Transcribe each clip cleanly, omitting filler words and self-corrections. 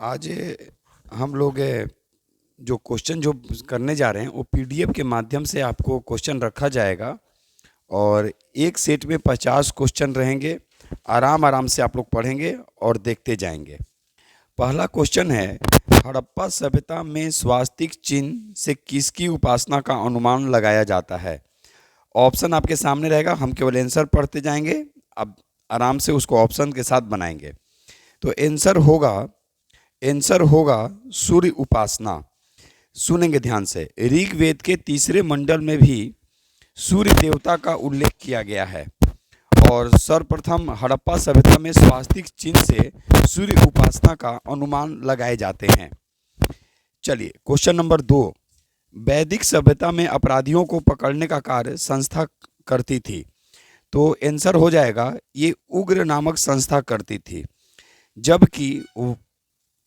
आज हम लोग जो क्वेश्चन जो करने जा रहे हैं वो पीडीएफ के माध्यम से आपको क्वेश्चन रखा जाएगा और एक सेट में 50 क्वेश्चन रहेंगे। आराम आराम से आप लोग पढ़ेंगे और देखते जाएंगे। पहला क्वेश्चन है, हड़प्पा सभ्यता में स्वास्तिक चिन्ह से किसकी उपासना का अनुमान लगाया जाता है? ऑप्शन आपके सामने रहेगा, हम केवल आंसर पढ़ते जाएंगे। अब आराम से उसको ऑप्शन के साथ बनाएंगे। तो आंसर होगा सूर्य उपासना। सुनेंगे ध्यान से। ऋग्वेद के तीसरे मंडल में भी सूर्य देवता का उल्लेख किया गया है और सर्वप्रथम हड़प्पा सभ्यता में स्वास्तिक चिन्ह से सूर्य उपासना का अनुमान लगाए जाते हैं। चलिए क्वेश्चन नंबर 2, वैदिक सभ्यता में अपराधियों को पकड़ने का कार्य संस्था करती थी। तो आंसर हो जाएगा ये उग्र नामक संस्था करती थी। जबकि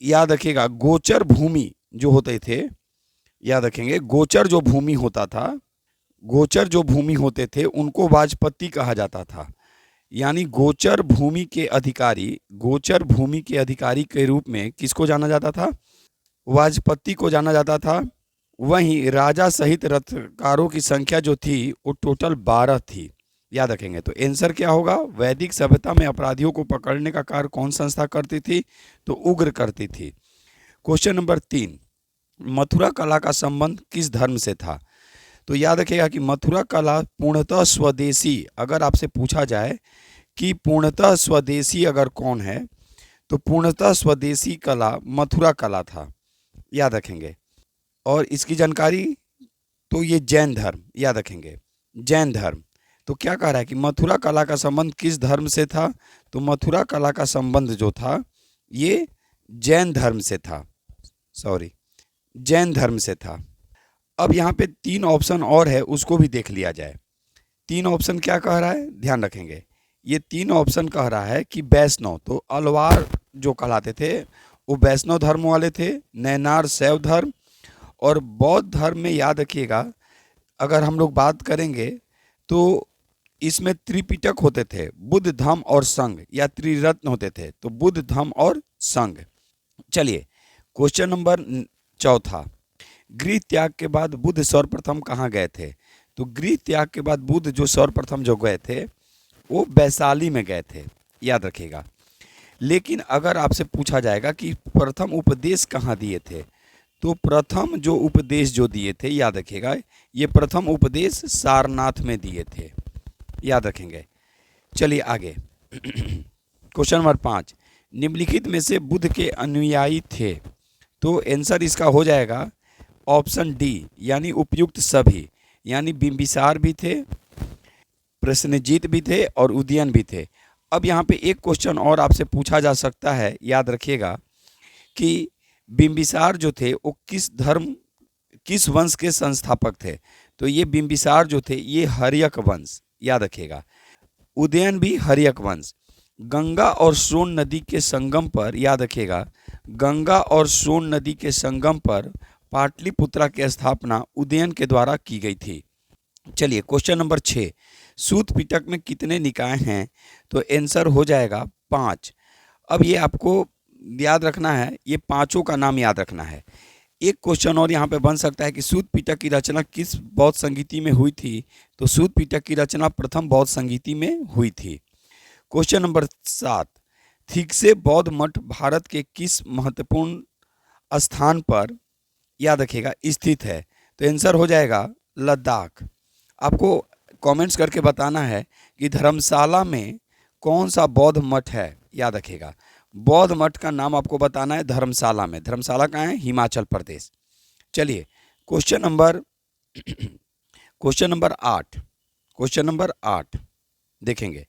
याद रखिएगा गोचर भूमि जो होते थे, याद रखेंगे गोचर जो भूमि होता था, गोचर जो भूमि होते थे उनको वाजपत्ती कहा जाता था। यानी गोचर भूमि के अधिकारी के रूप में किसको जाना जाता था? वाजपत्ती को जाना जाता था। वहीं राजा सहित रथकारों की संख्या जो थी वो टोटल 12 थी। याद रखेंगे। तो आंसर क्या होगा? वैदिक सभ्यता में अपराधियों को पकड़ने का कार्य कौन संस्था करती थी? तो उग्र करती थी। क्वेश्चन नंबर 3, मथुरा कला का संबंध किस धर्म से था? तो याद रखिएगा कि मथुरा कला पूर्णतः स्वदेशी, अगर आपसे पूछा जाए कि पूर्णतः स्वदेशी अगर कौन है तो पूर्णतः स्वदेशी कला मथुरा कला था। याद रखेंगे। और इसकी जानकारी तो ये जैन धर्म, याद रखेंगे जैन धर्म। तो क्या कह रहा है कि मथुरा कला का संबंध किस धर्म से था? तो मथुरा कला का संबंध जो था ये जैन धर्म से था, जैन धर्म से था। अब यहाँ पे 3 ऑप्शन और है, उसको भी देख लिया जाए। 3 ऑप्शन क्या कह रहा है, ध्यान रखेंगे। ये 3 ऑप्शन कह रहा है कि वैष्णव, तो अलवार जो कहलाते थे वो वैष्णव धर्म वाले थे, नैनार शैव धर्म, और बौद्ध धर्म में याद रखिएगा अगर हम लोग बात करेंगे तो इसमें त्रिपिटक होते थे, बुद्ध धम्म और संघ, या त्रिरत्न होते थे, तो बुद्ध धम्म और संघ। चलिए क्वेश्चन नंबर 4, गृह त्याग के बाद बुद्ध सर्वप्रथम कहाँ गए थे? तो गृह त्याग के बाद बुद्ध जो सर्वप्रथम जो गए थे वो वैशाली में गए थे, याद रखिएगा। लेकिन अगर आपसे पूछा जाएगा कि प्रथम उपदेश कहाँ दिए थे, तो प्रथम जो उपदेश जो दिए थे, याद रखिएगा ये प्रथम उपदेश सारनाथ में दिए थे, याद रखेंगे। चलिए आगे। क्वेश्चन नंबर 5, निम्नलिखित में से बुद्ध के अनुयायी थे? तो आंसर इसका हो जाएगा ऑप्शन डी, यानी उपयुक्त सभी। यानी बिंबिसार भी थे, प्रश्नजीत भी थे और उदयन भी थे। अब यहाँ पे एक क्वेश्चन और आपसे पूछा जा सकता है, याद रखिएगा कि बिंबिसार जो थे वो किस वंश के संस्थापक थे? तो ये बिंबिसार जो थे ये हर्यक वंश, याद रखिएगा। उदयन भी हर्यक वंश। गंगा और सोन नदी के संगम पर, याद रखिएगा गंगा और सोन नदी के संगम पर पाटलिपुत्रा की स्थापना उदयन के द्वारा की गई थी। चलिए क्वेश्चन नंबर 6, सूत पिटक में कितने निकाय हैं? तो आंसर हो जाएगा 5। अब ये आपको याद रखना है, ये पांचों का नाम याद रखना है। एक क्वेश्चन और यहाँ पे बन सकता है कि सूत पिटक की रचना किस बौद्ध संगीति में हुई थी? तो सूत पिटक की रचना प्रथम बौद्ध संगीति में हुई थी। क्वेश्चन नंबर 7, थिगसे बौद्ध मठ भारत के किस महत्वपूर्ण स्थान पर, याद रखिएगा, स्थित है? तो आंसर हो जाएगा लद्दाख। आपको कमेंट्स करके बताना है कि धर्मशाला में कौन सा बौद्ध मठ है, याद रखिएगा। बौद्ध मठ का नाम आपको बताना है धर्मशाला में। धर्मशाला कहाँ है? हिमाचल प्रदेश। चलिए क्वेश्चन नंबर 8, क्वेश्चन नंबर 8 देखेंगे।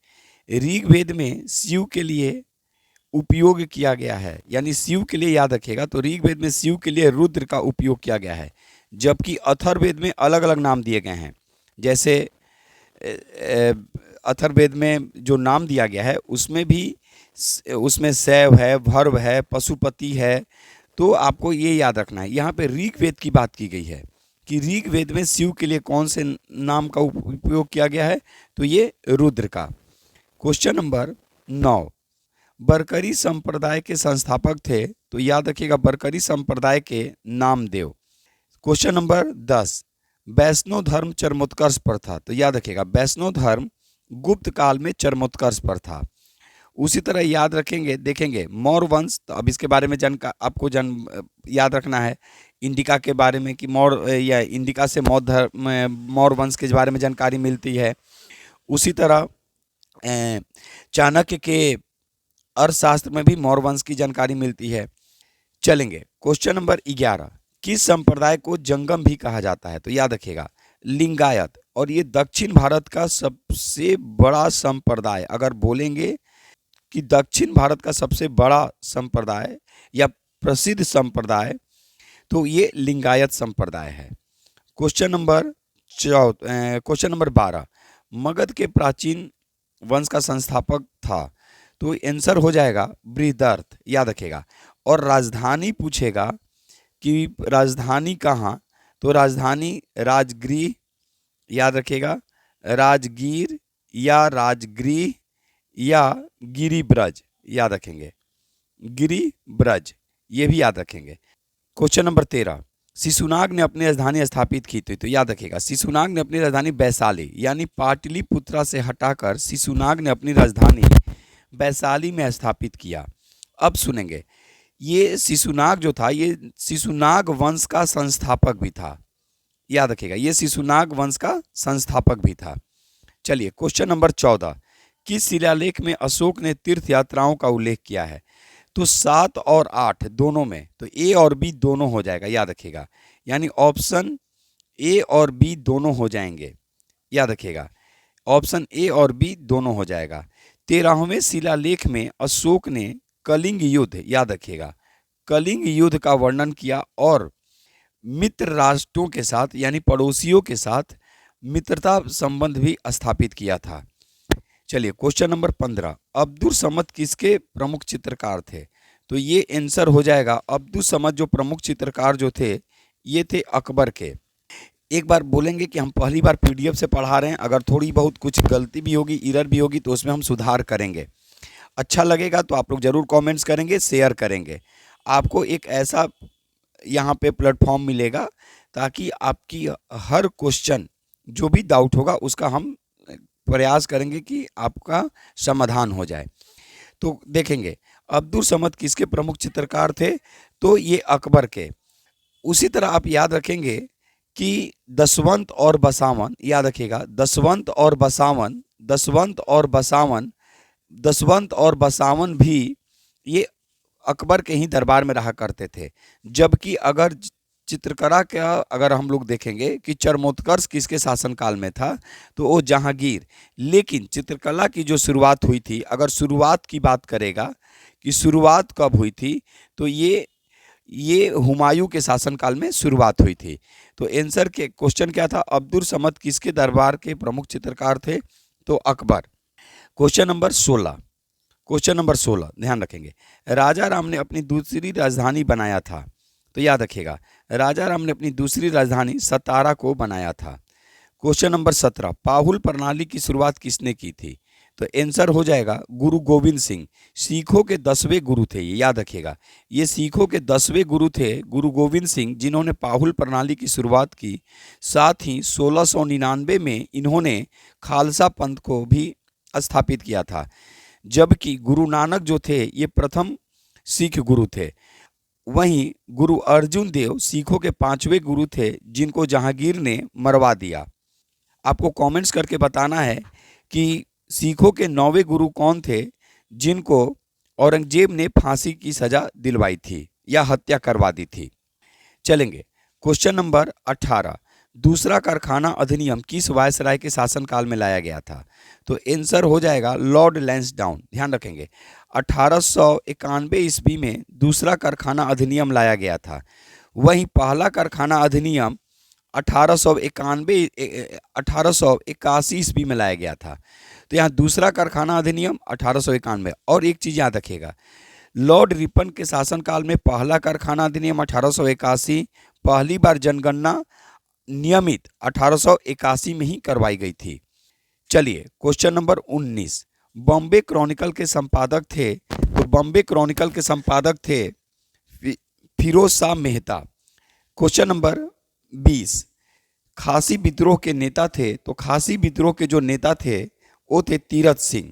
ऋग्वेद में शिव के लिए उपयोग किया गया है, यानी शिव के लिए, याद रखिएगा, तो ऋग्वेद में शिव के लिए रुद्र का उपयोग किया गया है। जबकि अथर्ववेद में अलग अलग नाम दिए गए हैं। जैसे अथर्ववेद में जो नाम दिया गया है उसमें शैव है, भर्व है, पशुपति है। तो आपको ये याद रखना है। यहाँ पे ऋग्वेद की बात की गई है कि ऋग्वेद में शिव के लिए कौन से नाम का उपयोग किया गया है? तो ये रुद्र का। क्वेश्चन नंबर 9, बरकरी संप्रदाय के संस्थापक थे, तो याद रखिएगा बरकरी संप्रदाय के नामदेव। क्वेश्चन नंबर 10, वैष्णव धर्म चरमोत्कर्ष पर था, तो याद रखिएगा वैष्णव धर्म गुप्त काल में चरमोत्कर्ष पर था। उसी तरह याद रखेंगे, देखेंगे मौर्य वंश, तो अब इसके बारे में आपको याद रखना है इंडिका के बारे में कि मौर्य या इंडिका से मौर्य वंश के बारे में जानकारी मिलती है। उसी तरह चाणक्य के अर्थशास्त्र में भी मौर्य वंश की जानकारी मिलती है। चलेंगे क्वेश्चन नंबर 11, किस संप्रदाय को जंगम भी कहा जाता है, तो याद रखिएगा लिंगायत। और ये दक्षिण भारत का सबसे बड़ा संप्रदाय, अगर बोलेंगे कि दक्षिण भारत का सबसे बड़ा संप्रदाय या प्रसिद्ध संप्रदाय, तो ये लिंगायत संप्रदाय है। क्वेश्चन नंबर 12, मगध के प्राचीन वंश का संस्थापक था, तो आंसर हो जाएगा बृहदर्थ, याद रखेगा। और राजधानी पूछेगा कि राजधानी कहाँ, तो राजधानी राजगृह, याद रखेगा राजगीर या राजगृह या गिरिब्रज, याद रखेंगे गिरिब्रज, ये भी याद रखेंगे। क्वेश्चन नंबर 13, शिशुनाग ने अपनी राजधानी स्थापित की थी, तो याद रखेगा शिशुनाग ने अपनी राजधानी वैशाली यानी पाटलिपुत्रा से हटाकर शिशुनाग ने अपनी राजधानी वैशाली में स्थापित किया। अब सुनेंगे, ये शिशुनाग जो था ये शिशुनाग वंश का संस्थापक भी था, याद रखेगा ये शिशुनाग वंश का संस्थापक भी था। चलिए क्वेश्चन नंबर 14, किस शिलालेख में अशोक ने तीर्थ यात्राओं का उल्लेख किया है, तो 7 और 8 दोनों में, तो ए और बी दोनों हो जाएगा, याद रखिएगा यानी ऑप्शन ए और बी दोनों हो जाएंगे, याद रखिएगा ऑप्शन ए और बी दोनों हो जाएगा। 13वें शिलालेख में अशोक ने कलिंग युद्ध, याद रखिएगा कलिंग युद्ध का वर्णन किया और मित्र राष्ट्रों के साथ यानी पड़ोसियों के साथ मित्रता संबंध भी स्थापित किया था। चलिए क्वेश्चन नंबर 15, अब्दुल समद किसके प्रमुख चित्रकार थे, तो ये आंसर हो जाएगा अब्दुल समद जो प्रमुख चित्रकार जो थे ये थे अकबर के। एक बार बोलेंगे कि हम पहली बार पीडीएफ से पढ़ा रहे हैं, अगर थोड़ी बहुत कुछ गलती भी होगी, एरर भी होगी, तो उसमें हम सुधार करेंगे। अच्छा लगेगा तो आप लोग ज़रूर कमेंट्स करेंगे, शेयर करेंगे। आपको एक ऐसा यहाँ पे प्लेटफॉर्म मिलेगा ताकि आपकी हर क्वेश्चन जो भी डाउट होगा उसका हम प्रयास करेंगे कि आपका समाधान हो जाए। तो देखेंगे अब्दुल समद किसके प्रमुख चित्रकार थे, तो ये अकबर के। उसी तरह आप याद रखेंगे कि दशवंत और बसावन, याद रखिएगा दशवंत और बसावन, दशवंत और बसावन भी ये अकबर के ही दरबार में रहा करते थे। जबकि अगर चित्रकला का अगर हम लोग देखेंगे कि चरमोत्कर्ष किसके शासनकाल में था, तो वो जहांगीर। लेकिन चित्रकला की जो शुरुआत हुई थी, अगर शुरुआत की बात करेगा कि शुरुआत कब हुई थी, तो ये हुमायूं के शासनकाल में शुरुआत हुई थी। तो आंसर के क्वेश्चन क्या था, अब्दुल समद किसके दरबार के प्रमुख चित्रकार थे, तो अकबर। क्वेश्चन नंबर 16 ध्यान रखेंगे, राजा राम ने अपनी दूसरी राजधानी बनाया था, तो याद रखिएगा राजा राम ने अपनी दूसरी राजधानी सतारा को बनाया था। क्वेश्चन नंबर 17, पाहुल प्रणाली की शुरुआत किसने की थी, तो आंसर हो जाएगा गुरु गोविंद सिंह। सिखों के 10वें गुरु थे ये, याद रखिएगा ये सिखों के 10वें गुरु थे गुरु गोविंद सिंह, जिन्होंने पाहुल प्रणाली की शुरुआत की। साथ ही 1699 में इन्होंने खालसा पंथ को भी स्थापित किया था। जबकि गुरु नानक जो थे ये प्रथम सिख गुरु थे। वहीं गुरु अर्जुन देव सिखों के 5वें गुरु थे, जिनको जहांगीर ने मरवा दिया। आपको कमेंट्स करके बताना है कि सिखों के 9वें गुरु कौन थे, जिनको औरंगजेब ने फांसी की सजा दिलवाई थी या हत्या करवा दी थी। चलेंगे क्वेश्चन नंबर 18, दूसरा कारखाना अधिनियम किस वायसराय के शासनकाल में लाया गया था, तो आंसर हो जाएगा लॉर्ड लैंसडाउन। ध्यान रखेंगे 1891 ईस्वी में दूसरा कारखाना अधिनियम लाया गया था। वहीं पहला कारखाना अधिनियम 1881 ईस्वी में लाया गया था। तो यहाँ दूसरा कारखाना अधिनियम 1891। और एक चीज़ याद रखिएगा, लॉर्ड रिपन के शासनकाल में पहला कारखाना अधिनियम 1881, पहली बार जनगणना नियमित 1881 में ही करवाई गई थी। चलिए क्वेश्चन नंबर 19, बॉम्बे क्रॉनिकल के संपादक थे तो बॉम्बे क्रॉनिकल के संपादक थे फिरोज शाह मेहता। क्वेश्चन नंबर 20, खासी विद्रोह के नेता थे, तो खासी विद्रोह के जो नेता थे वो थे तीरथ सिंह।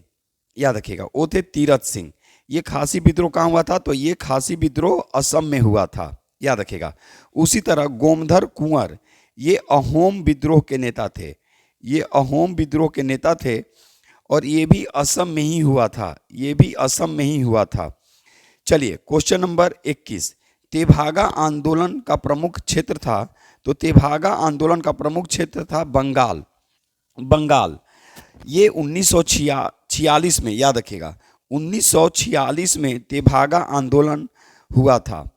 याद रखिएगा, वो थे तीरथ सिंह। ये खासी विद्रोह कहाँ हुआ था? तो ये खासी विद्रोह असम में हुआ था, याद रखिएगा। उसी तरह गोमधर कुंवर ये अहोम विद्रोह के नेता थे, ये अहोम विद्रोह के नेता थे और ये भी असम में ही हुआ था, ये भी असम में ही हुआ था। चलिए क्वेश्चन नंबर 21, तेभागा आंदोलन का प्रमुख क्षेत्र था, तो तेभागा आंदोलन का प्रमुख क्षेत्र था बंगाल। बंगाल ये 1946 में, याद रखिएगा 1946 में तेभागा आंदोलन हुआ था,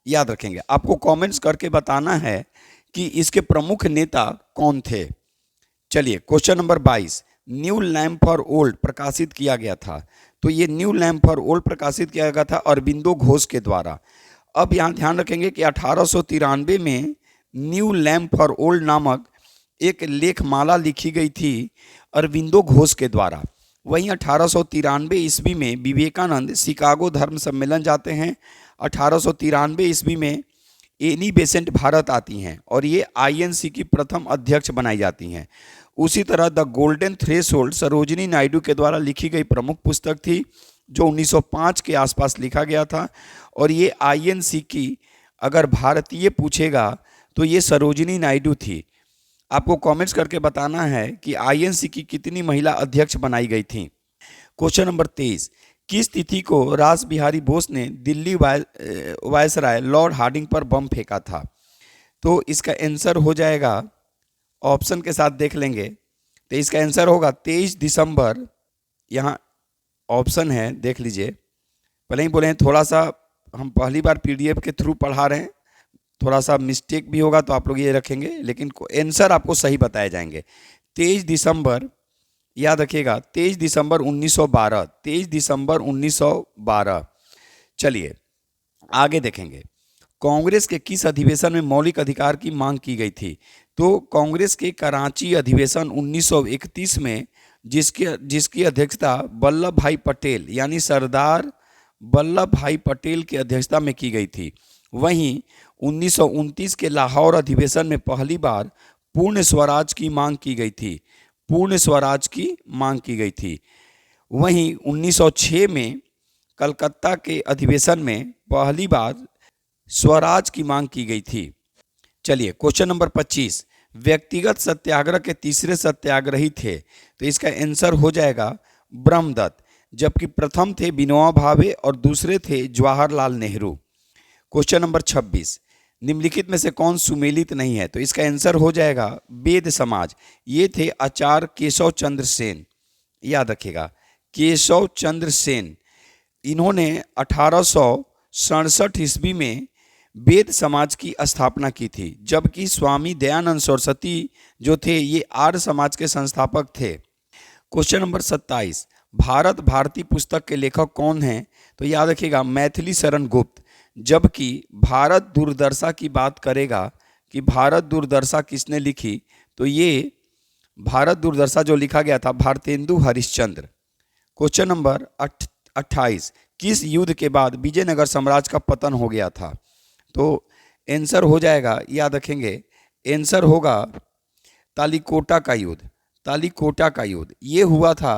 याद रखेंगे। आपको कमेंट्स करके बताना है कि इसके प्रमुख नेता कौन थे। चलिए question number 22, new lamp for old प्रकाशित किया गया था, तो ये न्यू लैम्प फॉर ओल्ड प्रकाशित किया गया था अरबिंदो घोष के द्वारा। अब यहाँ ध्यान रखेंगे कि 1893 में न्यू लैम्प फॉर ओल्ड नामक एक लेखमाला लिखी गई थी अरबिंदो घोष के द्वारा। वहीं 1893 ईस्वी में विवेकानंद शिकागो धर्म सम्मेलन जाते हैं। 1893 ईस्वी में एनी बेसेंट भारत आती हैं और ये आईएनसी की प्रथम अध्यक्ष बनाई जाती हैं। उसी तरह the golden threshold Sarojini Naidu के द्वारा लिखी गई प्रमुख पुस्तक थी, जो 1905 के आसपास लिखा गया था। और ये आईएनसी की अगर भारतीय पूछेगा तो ये सरोजिनी नायडू थी। आपको कमेंट्स करके बताना है कि आईएनसी की कितनी महिला अध्यक्ष बनाई गई थी। क्वेश्चन नंबर 23, किस तिथि को रास बिहारी बोस ने दिल्ली वायसराय लॉर्ड हार्डिंग पर बम फेंका था? तो इसका आंसर हो जाएगा, ऑप्शन के साथ देख लेंगे तो इसका आंसर होगा 23 दिसंबर। यहाँ ऑप्शन है, देख लीजिए। पहले ही बोले हैं थोड़ा सा हम पहली बार पीडीएफ के थ्रू पढ़ा रहे हैं, थोड़ा सा मिस्टेक भी होगा तो आप लोग ये रखेंगे, लेकिन आंसर आपको सही बताए जाएंगे। 23 दिसंबर, याद रखिएगा 23 दिसंबर 1912, 23 दिसंबर 1912। चलिए आगे देखेंगे, कांग्रेस के किस अधिवेशन में मौलिक अधिकार की मांग की गई थी? तो कांग्रेस के कराची अधिवेशन 1931 में जिसकी अध्यक्षता वल्लभ भाई पटेल यानी सरदार वल्लभ भाई पटेल की अध्यक्षता में की गई थी। वहीं 1929 के लाहौर अधिवेशन में पहली बार पूर्ण स्वराज की मांग की गई थी, पूर्ण स्वराज की मांग की गई थी। वहीं 1906 में कलकत्ता के अधिवेशन में पहली बार स्वराज की मांग की गई थी। चलिए क्वेश्चन नंबर 25, व्यक्तिगत सत्याग्रह के तीसरे सत्याग्रही थे, तो इसका आंसर हो जाएगा ब्रह्मदत्त, जबकि प्रथम थे विनोबा भावे और दूसरे थे जवाहरलाल नेहरू। क्वेश्चन नंबर 26, निम्नलिखित में से कौन सुमेलित नहीं है? तो इसका आंसर हो जाएगा वेद समाज। ये थे आचार्य केशव चंद्र सेन, याद रखिएगा केशव चंद्र सेन। इन्होंने 1867 ईस्वी में वेद समाज की स्थापना की थी, जबकि स्वामी दयानंद सरस्वती जो थे ये आर्य समाज के संस्थापक थे। क्वेश्चन नंबर 27, भारत भारती पुस्तक के लेखक कौन हैं? तो याद रखिएगा मैथिली शरण गुप्त। जबकि भारत दुर्दशा की बात करेगा कि भारत दुर्दशा किसने लिखी, तो ये भारत दुर्दशा जो लिखा गया था भारतेंदु हरिश्चंद्र। क्वेश्चन नंबर 28, किस युद्ध के बाद विजयनगर साम्राज्य का पतन हो गया था? तो आंसर हो जाएगा, याद रखेंगे आंसर होगा तालिकोटा का युद्ध। तालिकोटा का युद्ध ये हुआ था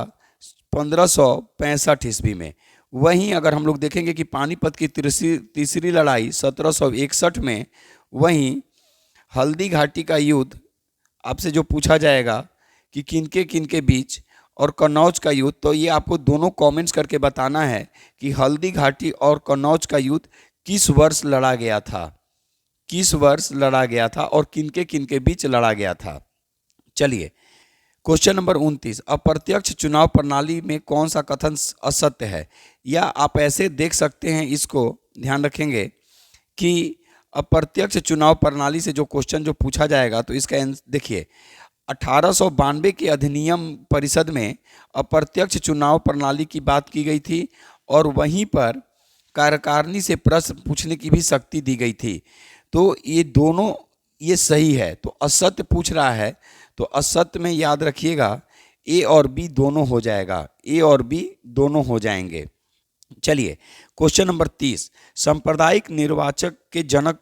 1565 ईस्वी में। वहीं अगर हम लोग देखेंगे कि पानीपत की तीसरी लड़ाई 1761 में, वहीं हल्दी घाटी का युद्ध आपसे जो पूछा जाएगा कि किनके बीच, और कन्नौज का युद्ध, तो ये आपको दोनों कमेंट्स करके बताना है कि हल्दी घाटी और कन्नौज का युद्ध किस वर्ष लड़ा गया था, किस वर्ष लड़ा गया था और किनके बीच लड़ा गया था। चलिए क्वेश्चन नंबर 29, अप्रत्यक्ष चुनाव प्रणाली में कौन सा कथन असत्य है? या आप ऐसे देख सकते हैं, इसको ध्यान रखेंगे कि अप्रत्यक्ष चुनाव प्रणाली से जो क्वेश्चन जो पूछा जाएगा तो इसका देखिए 1892 के अधिनियम परिषद में अप्रत्यक्ष चुनाव प्रणाली की बात की गई थी और वहीं पर कार्यकारिणी से प्रश्न पूछने की भी शक्ति दी गई थी। तो ये दोनों ये सही है, तो असत्य पूछ रहा है तो असत्य में याद रखिएगा ए और बी दोनों हो जाएगा, ए और बी दोनों हो जाएंगे। चलिए, क्वेश्चन नंबर 30, सांप्रदायिक निर्वाचक के जनक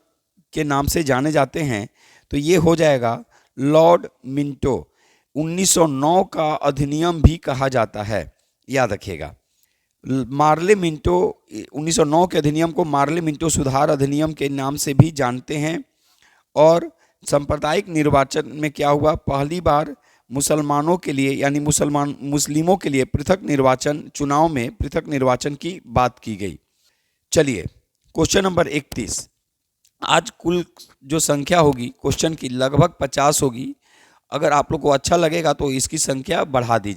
के नाम से जाने जाते हैं, तो ये हो जाएगा लॉर्ड मिंटो। 1909 का अधिनियम भी कहा जाता है, याद रखिएगा। मार्ले मिंटो, 1909 के अधिनियम को मार्ले मिंटो सुधार अधिनियम के नाम से भी जानते हैं। और सांप्रदायिक निर्वाचन में क्या हुआ, पहली बार मुसलमानों के लिए यानी मुस्लिमों के लिए पृथक निर्वाचन, चुनाव में पृथक निर्वाचन की बात की गई। चलिए, क्वेश्चन नंबर 31, आज कुल जो संख्या होगी क्वेश्चन की लगभग 50 होगी। अगर आप लोग को अच्छा लगेगा तो इसकी संख्या बढ़ा दिए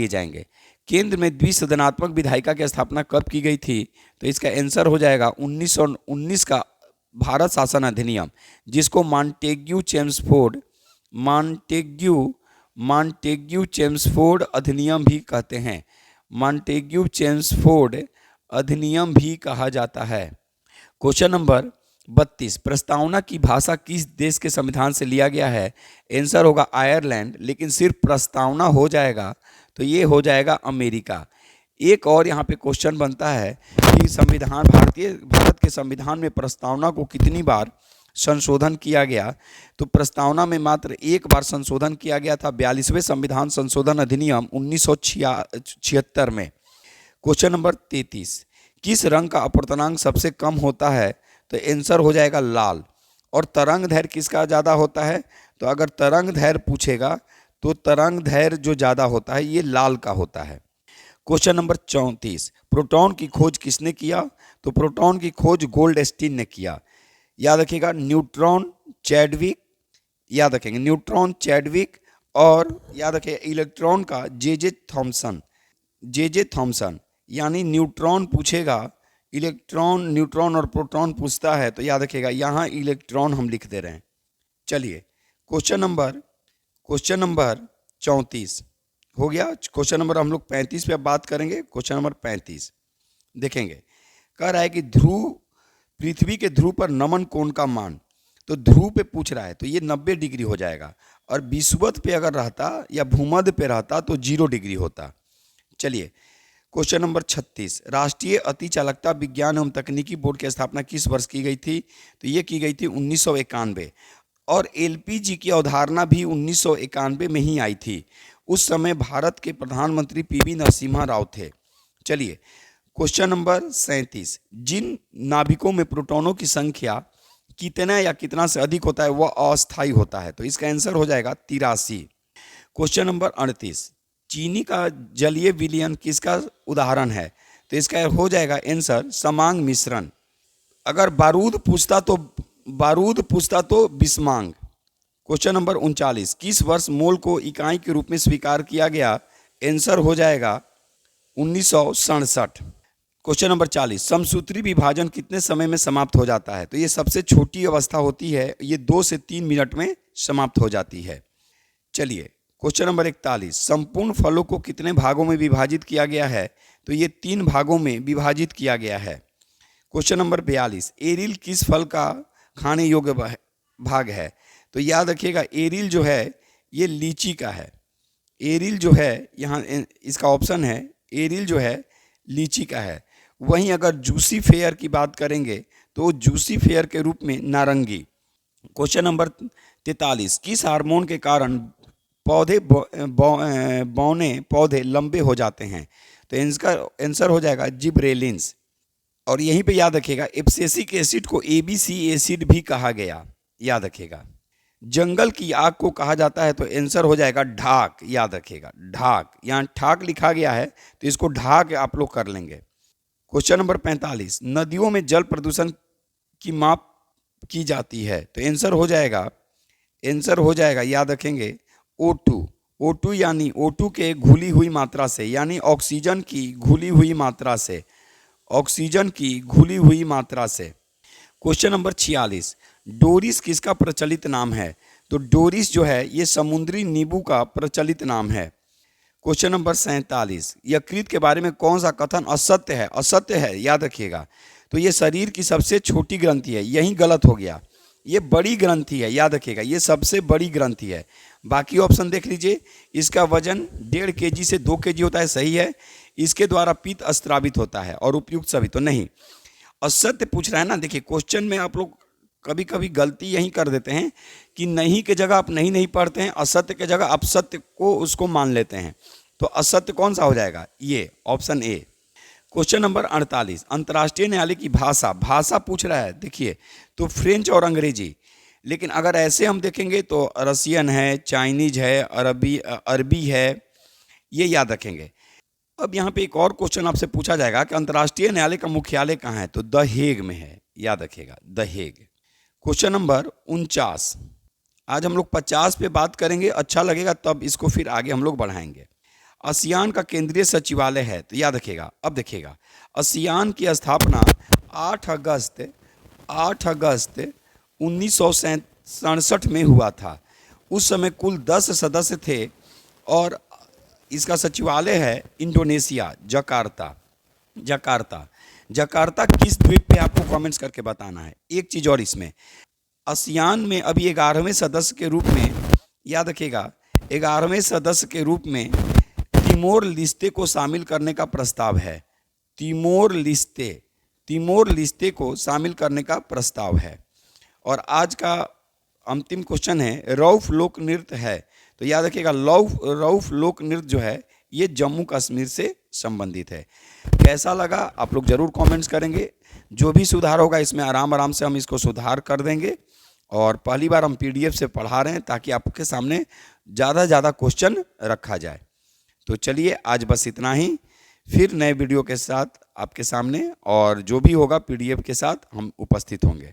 जाएंगे। केंद्र में द्विसदनात्मक विधायिका की स्थापना कब की गई थी, तो इसका आंसर हो जाएगा 1919 का भारत शासन अधिनियम, जिसको मॉन्टेग्यू चेम्सफोर्ड अधिनियम भी कहते हैं। मॉन्टेग्यू चेम्सफोर्ड अधिनियम भी कहा जाता है। क्वेश्चन नंबर 32, प्रस्तावना की भाषा किस देश के संविधान से लिया गया है, आंसर होगा आयरलैंड, लेकिन सिर्फ प्रस्तावना हो जाएगा तो ये हो जाएगा अमेरिका। एक और यहाँ पे क्वेश्चन बनता है कि भारत के संविधान में प्रस्तावना को कितनी बार संशोधन किया गया, तो प्रस्तावना में मात्र एक बार संशोधन किया गया था, 42वें संविधान संशोधन अधिनियम 1976 में। क्वेश्चन नंबर 33, किस रंग का अपवर्तनांक सबसे कम होता है, तो आंसर हो जाएगा लाल। और तरंग दैर्घ्य किसका ज़्यादा होता है, तो अगर तरंग दैर्घ्य पूछेगा तो तरंग दैर्घ्य जो ज़्यादा होता है ये लाल का होता है। क्वेश्चन नंबर 34, प्रोटॉन की खोज किसने किया, तो प्रोटॉन की खोज गोल्डस्टीन ने किया। याद रखिएगा, न्यूट्रॉन चैडविक, और याद रखिए इलेक्ट्रॉन का जे थॉमसन। यानी न्यूट्रॉन पूछेगा, न्यूट्रॉन और प्रोटॉन पूछता है, तो याद रखिएगा यहाँ इलेक्ट्रॉन हम लिख दे रहे हैं। चलिए, क्वेश्चन नंबर 34 हो गया। क्वेश्चन नंबर हम लोग 35 पे अब बात करेंगे। क्वेश्चन नंबर 35 देखेंगे, कह रहा है कि पृथ्वी के ध्रुव पर नमन कोण का मान, तो ध्रुव पे पूछ रहा है तो ये 90 डिग्री हो जाएगा, और विषुवत पे अगर रहता या भूमध्य पे रहता तो 0 डिग्री होता। चलिए, क्वेश्चन नंबर 36, राष्ट्रीय अति चालकता विज्ञान एवं तकनीकी बोर्ड की स्थापना किस वर्ष की गई थी, तो ये की गई थी 1991। और एलपीजी की अवधारणा भी 1991 में ही आई थी। उस समय भारत के प्रधानमंत्री पीवी नरसिम्हा राव थे। चलिए, क्वेश्चन नंबर 37, जिन नाभिकों में प्रोटॉनों की संख्या कितना से अधिक होता है वह अस्थायी होता है, तो इसका आंसर हो जाएगा 83। क्वेश्चन नंबर 38, चीनी का जलीय विलयन किसका उदाहरण है, तो इसका हो जाएगा आंसर समांग मिश्रण। अगर बारूद पूछता तो बिस्मांग। क्वेश्चन नंबर 39, किस वर्ष मोल को इकाई के रूप में स्वीकार किया गया, आंसर हो जाएगा 1967। क्वेश्चन नंबर 40, समसूत्री विभाजन कितने समय में समाप्त हो जाता है, तो ये सबसे छोटी अवस्था होती है, ये 2 से 3 मिनट में समाप्त हो जाती है। चलिए, क्वेश्चन नंबर 41, संपूर्ण फलों को कितने भागों में विभाजित किया गया है, तो ये 3 भागों में विभाजित किया गया है। क्वेश्चन नंबर 42, एरिल किस फल का खाने योग्य भाग है, तो याद रखिएगा एरिल जो है ये लीची का है। एरिल जो है यहाँ इसका ऑप्शन है, एरिल जो है लीची का है। वहीं अगर जूसी फेयर की बात करेंगे तो जूसी फेयर के रूप में नारंगी। क्वेश्चन नंबर 43, किस हार्मोन के कारण बौने पौधे लंबे हो जाते हैं, तो इसका आंसर हो जाएगा जिब्रेलिन्स। और यहीं पे याद रखिएगा एब्सिसिक एसिड को एबीसी एसिड भी कहा गया, याद रखिएगा। जंगल की आग को कहा जाता है, तो आंसर हो जाएगा ढाक, याद रखिएगा ढाक। यहाँ ठाक लिखा गया है तो इसको ढाक आप लोग कर लेंगे। क्वेश्चन नंबर 45, नदियों में जल प्रदूषण की माप की जाती है, तो आंसर हो जाएगा याद रखेंगे O2 यानी O2 के घुली हुई मात्रा से, यानी ऑक्सीजन की घुली हुई मात्रा से। क्वेश्चन नंबर 46, डोरिस किसका प्रचलित नाम है, तो डोरिस जो है ये समुद्री नींबू का प्रचलित नाम है। क्वेश्चन नंबर 47, यकृत के बारे में कौन सा कथन असत्य है, याद रखिएगा। तो ये शरीर की सबसे छोटी ग्रंथि है, यही गलत हो गया। ये बड़ी ग्रंथि है, याद रखिएगा, ये सबसे बड़ी ग्रंथि है। बाकी ऑप्शन देख लीजिए, इसका वजन 1.5 kg से 2 kg होता है, सही है। इसके द्वारा पित्त स्त्रावित होता है और उपयुक्त सभी तो नहीं। असत्य पूछ रहा है ना, देखिए क्वेश्चन में आप लोग कभी कभी गलती यही कर देते हैं कि नहीं के जगह आप नहीं नहीं पढ़ते हैं, असत्य के जगह आप सत्य को उसको मान लेते हैं। तो असत्य कौन सा हो जाएगा, ये ऑप्शन ए। क्वेश्चन नंबर 48, अंतर्राष्ट्रीय न्यायालय की भाषा, भाषा पूछ रहा है, देखिए तो फ्रेंच और अंग्रेजी। लेकिन अगर ऐसे हम देखेंगे तो रसियन है, चाइनीज है, अरबी है, ये याद रखेंगे। अब यहाँ पे एक और क्वेश्चन आपसे पूछा जाएगा कि अंतर्राष्ट्रीय न्यायालय का मुख्यालय कहाँ है, तो द हेग में है, याद रखिएगा, द हेग। क्वेश्चन नंबर 49, आज हम लोग 50 पे बात करेंगे, अच्छा लगेगा तब इसको फिर आगे हम लोग बढ़ाएंगे। आसियान का केंद्रीय सचिवालय है, तो याद रखिएगा। अब देखिएगा, आसियान की स्थापना 8 अगस्त 1967 में हुआ था। उस समय कुल 10 सदस्य थे और इसका सचिवालय है इंडोनेशिया, जकार्ता किस द्वीप पे, आपको कमेंट्स करके बताना है। एक चीज़ और, इसमें आसियान में अभी 11वें सदस्य के रूप में, याद रखिएगा, 11वें सदस्य के रूप में तिमोर लिस्ते को शामिल करने का प्रस्ताव है। तिमोर लिस्ते को शामिल करने का प्रस्ताव है। और आज का अंतिम क्वेश्चन है, रऊफ लोक नृत्य है, तो याद रखिएगा रऊफ लोक नृत्य जो है ये जम्मू कश्मीर से संबंधित है। कैसा लगा आप लोग जरूर कमेंट्स करेंगे। जो भी सुधार होगा इसमें आराम से हम इसको सुधार कर देंगे। और पहली बार हम PDF से पढ़ा रहे हैं ताकि आपके सामने ज़्यादा क्वेश्चन रखा जाए। तो चलिए आज बस इतना ही, फिर नए वीडियो के साथ आपके सामने, और जो भी होगा PDF के साथ हम उपस्थित होंगे।